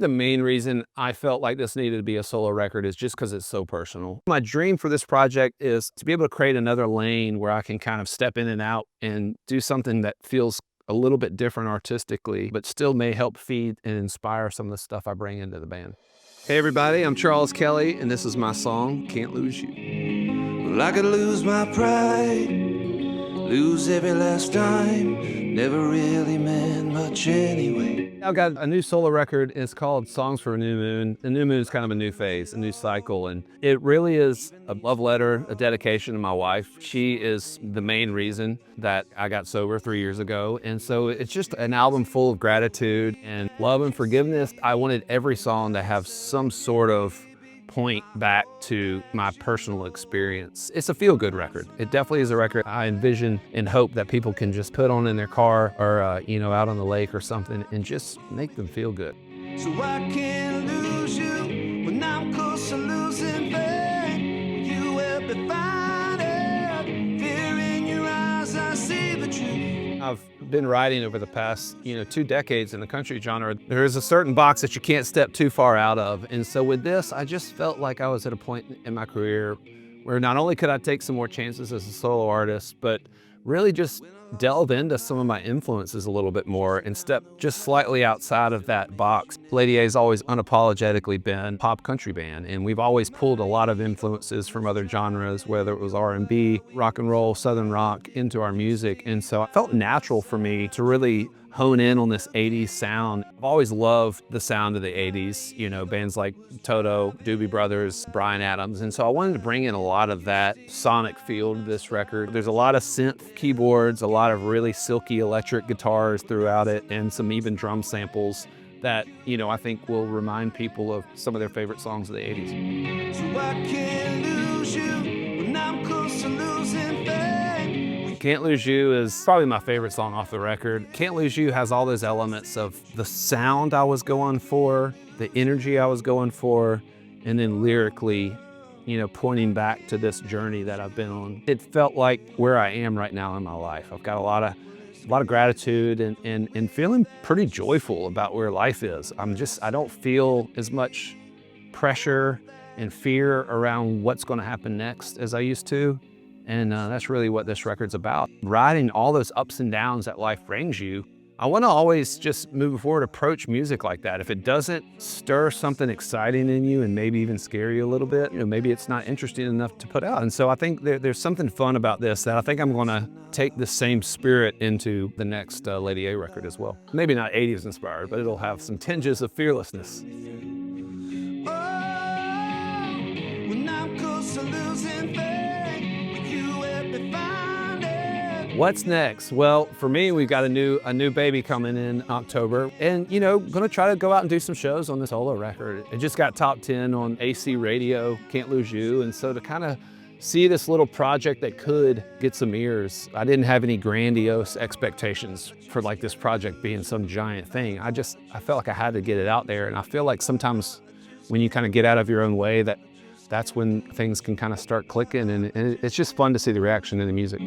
The main reason I felt like this needed to be a solo record is just because it's so personal. My dream for this project is to be able to create another lane where I can kind of step in and out and do something that feels a little bit different artistically, but still may help feed and inspire some of the stuff I bring into the band. Hey everybody, I'm Charles Kelley, and this is my song, Can't Lose You. Well, I could lose my pride, lose every last time, never really meant much anyway. I've got a new solo record. It's called Songs for a New Moon. The new moon is kind of a new phase, a new cycle, and it really is a love letter, a dedication to my wife. She is the main reason that I got sober 3 years ago, and so it's just an album full of gratitude and love and forgiveness. I wanted every song to have some sort of point back to my personal experience. It's a feel-good record. It definitely is a record I envision and hope that people can just put on in their car or out on the lake or something and just make them feel good. So I can't lose you when I'm close to losing faith. You will be fine. Fear in your eyes, I see the truth. I've been writing over the past, 2 decades in the country genre. There is a certain box that you can't step too far out of. And so with this, I just felt like I was at a point in my career where not only could I take some more chances as a solo artist, but really just delve into some of my influences a little bit more and step just slightly outside of that box. Lady A's always unapologetically been a pop country band, and we've always pulled a lot of influences from other genres, whether it was R&B, rock and roll, Southern rock, into our music. And so it felt natural for me to really hone in on this 80s sound. I've always loved the sound of the 80s, bands like Toto, Doobie Brothers, Bryan Adams. And so I wanted to bring in a lot of that sonic feel to this record. There's a lot of synth keyboards, a lot of really silky electric guitars throughout it, and some even drum samples that, I think will remind people of some of their favorite songs of the 80s. So I can't lose you when I'm close to losing faith. Can't Lose You is probably my favorite song off the record. Can't Lose You has all those elements of the sound I was going for, the energy I was going for, and then lyrically, pointing back to this journey that I've been on. It felt like where I am right now in my life. I've got a lot of gratitude and feeling pretty joyful about where life is. I don't feel as much pressure and fear around what's going to happen next as I used to. And that's really what this record's about. Riding all those ups and downs that life brings you. I want to always just moving forward approach music like that. If it doesn't stir something exciting in you and maybe even scare you a little bit, maybe it's not interesting enough to put out. And so I think there's something fun about this that I think I'm going to take the same spirit into the next Lady A record as well. Maybe not 80s inspired, but it'll have some tinges of fearlessness. When I'm close to losing faith. What's next? Well, for me, we've got a new baby coming in October, and gonna try to go out and do some shows on this solo record. It just got top 10 on AC radio, Can't Lose You, and so to kind of see this little project that could get some ears. I didn't have any grandiose expectations for like this project being some giant thing. I felt like I had to get it out there, and I feel like sometimes when you kind of get out of your own way, that's when things can kind of start clicking, and it's just fun to see the reaction in the music.